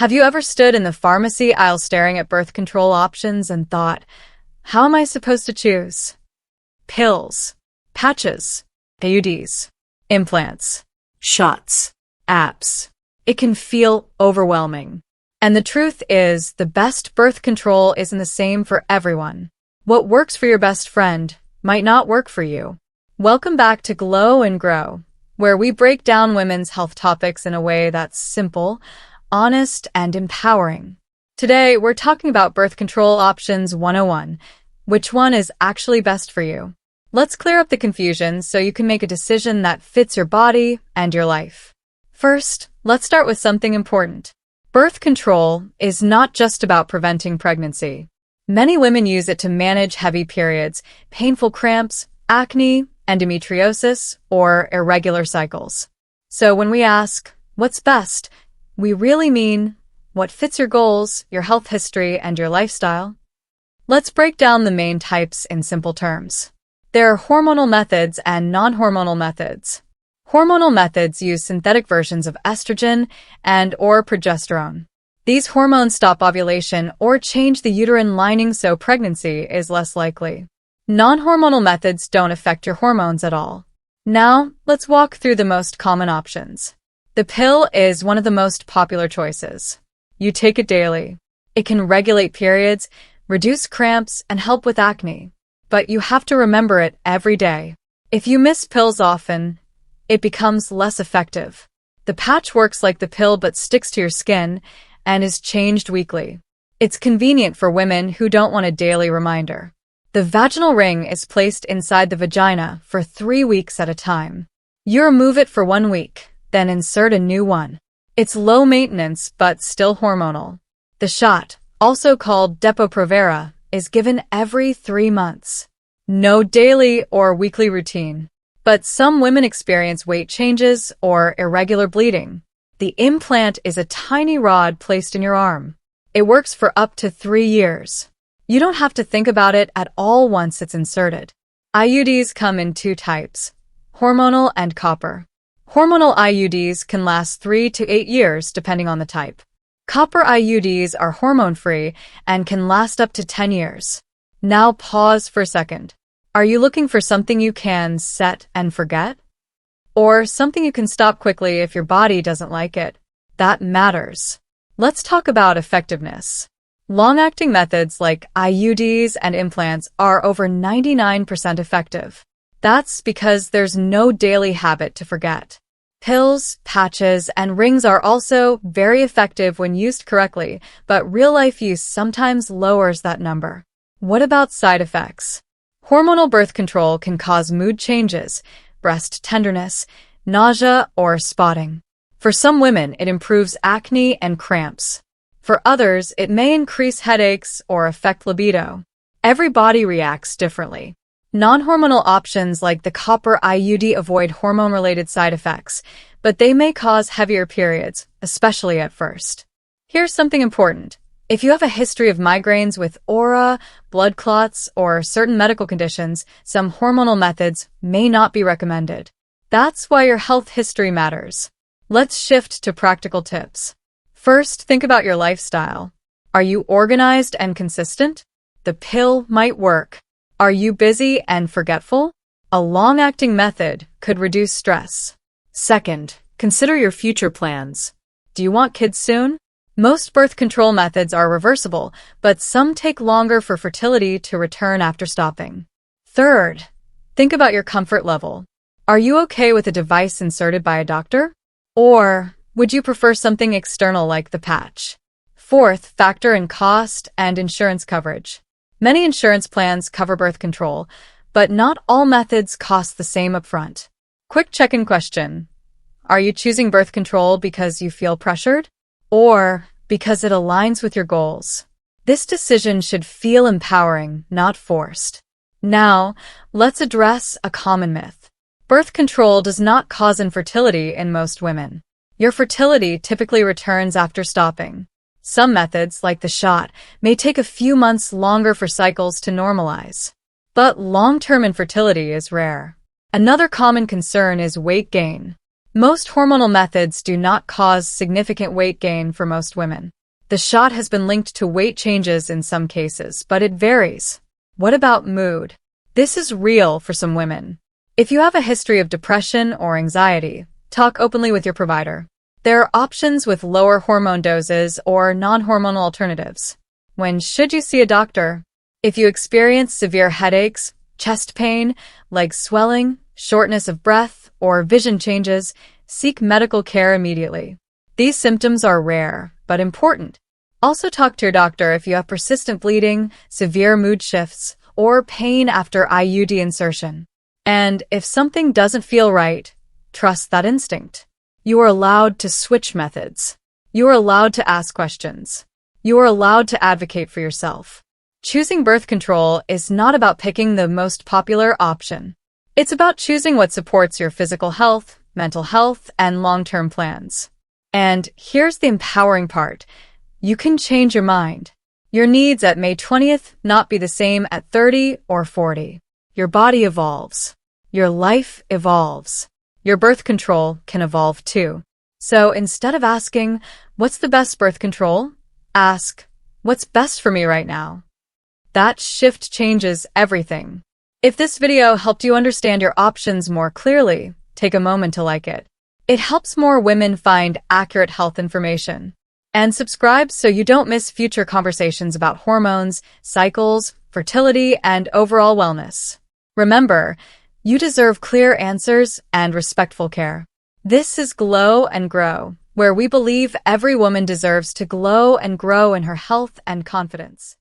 Have you ever stood in the pharmacy aisle staring at birth control options and thought, how am I supposed to choose? Pills, patches, IUDs, implants, shots, apps. It can feel overwhelming. And the truth is, the best birth control isn't the same for everyone. What works for your best friend might not work for you. Welcome back to Glow and Grow, where we break down women's health topics in a way that's simple, honest, and empowering. Today, we're talking about birth control options 101. Which one is actually best for you? Let's clear up the confusion so you can make a decision that fits your body and your life. First, let's start with something important. Birth control is not just about preventing pregnancy. Many women use it to manage heavy periods, painful cramps, acne, endometriosis, or irregular cycles. So when we ask, what's best, we really mean what fits your goals, your health history, and your lifestyle. Let's break down the main types in simple terms. There are hormonal methods and non-hormonal methods. Hormonal methods use synthetic versions of estrogen and/or progesterone. These hormones stop ovulation or change the uterine lining so pregnancy is less likely. Non-hormonal methods don't affect your hormones at all. Now, let's walk through the most common options. The pill is one of the most popular choices. You take it daily. It can regulate periods, reduce cramps, and help with acne. But you have to remember it every day. If you miss pills often, it becomes less effective. The patch works like the pill but sticks to your skin and is changed weekly. It's convenient for women who don't want a daily reminder. The vaginal ring is placed inside the vagina for 3 weeks at a time. You remove it for 1 week, then insert a new one. It's low maintenance but still hormonal. The shot, also called Depo-Provera, is given every 3 months. No daily or weekly routine. But some women experience weight changes or irregular bleeding. The implant is a tiny rod placed in your arm. It works for up to 3 years. You don't have to think about it at all once it's inserted. IUDs come in 2 types, hormonal and copper. Hormonal IUDs can last 3 to 8 years depending on the type. Copper IUDs are hormone-free and can last up to 10 years. Now pause for a second. Are you looking for something you can set and forget? Or something you can stop quickly if your body doesn't like it? That matters. Let's talk about effectiveness. Long-acting methods like IUDs and implants are over 99% effective. That's because there's no daily habit to forget. Pills, patches, and rings are also very effective when used correctly, but real-life use sometimes lowers that number. What about side effects? Hormonal birth control can cause mood changes, breast tenderness, nausea, or spotting. For some women, it improves acne and cramps. For others, it may increase headaches or affect libido. Every body reacts differently. Non-hormonal options like the copper IUD avoid hormone-related side effects, but they may cause heavier periods, especially at first. Here's something important. If you have a history of migraines with aura, blood clots, or certain medical conditions, some hormonal methods may not be recommended. That's why your health history matters. Let's shift to practical tips. First, think about your lifestyle. Are you organized and consistent? The pill might work. Are you busy and forgetful? A long-acting method could reduce stress. Second, consider your future plans. Do you want kids soon? Most birth control methods are reversible, but some take longer for fertility to return after stopping. Third, think about your comfort level. Are you okay with a device inserted by a doctor? Or would you prefer something external like the patch? Fourth, factor in cost and insurance coverage. Many insurance plans cover birth control, but not all methods cost the same upfront. Quick check-in question. Are you choosing birth control because you feel pressured? Or because it aligns with your goals? This decision should feel empowering, not forced. Now, let's address a common myth. Birth control does not cause infertility in most women. Your fertility typically returns after stopping. Some methods, like the shot, may take a few months longer for cycles to normalize. But long-term infertility is rare. Another common concern is weight gain. Most hormonal methods do not cause significant weight gain for most women. The shot has been linked to weight changes in some cases, but it varies. What about mood? This is real for some women. If you have a history of depression or anxiety, talk openly with your provider. There are options with lower hormone doses or non-hormonal alternatives. When should you see a doctor? If you experience severe headaches, chest pain, leg swelling, shortness of breath, or vision changes, seek medical care immediately. These symptoms are rare, but important. Also talk to your doctor if you have persistent bleeding, severe mood shifts, or pain after IUD insertion. And if something doesn't feel right, trust that instinct. You are allowed to switch methods. You are allowed to ask questions. You are allowed to advocate for yourself. Choosing birth control is not about picking the most popular option. It's about choosing what supports your physical health, mental health, and long-term plans. And here's the empowering part. You can change your mind. Your needs at May 20th not be the same at 30 or 40. Your body evolves. Your life evolves. Your birth control can evolve too. So instead of asking, what's the best birth control? Ask, what's best for me right now? That shift changes everything. If this video helped you understand your options more clearly, take a moment to like it. It helps more women find accurate health information. And subscribe so you don't miss future conversations about hormones, cycles, fertility, and overall wellness. Remember, you deserve clear answers and respectful care. This is Glow and Grow, where we believe every woman deserves to glow and grow in her health and confidence.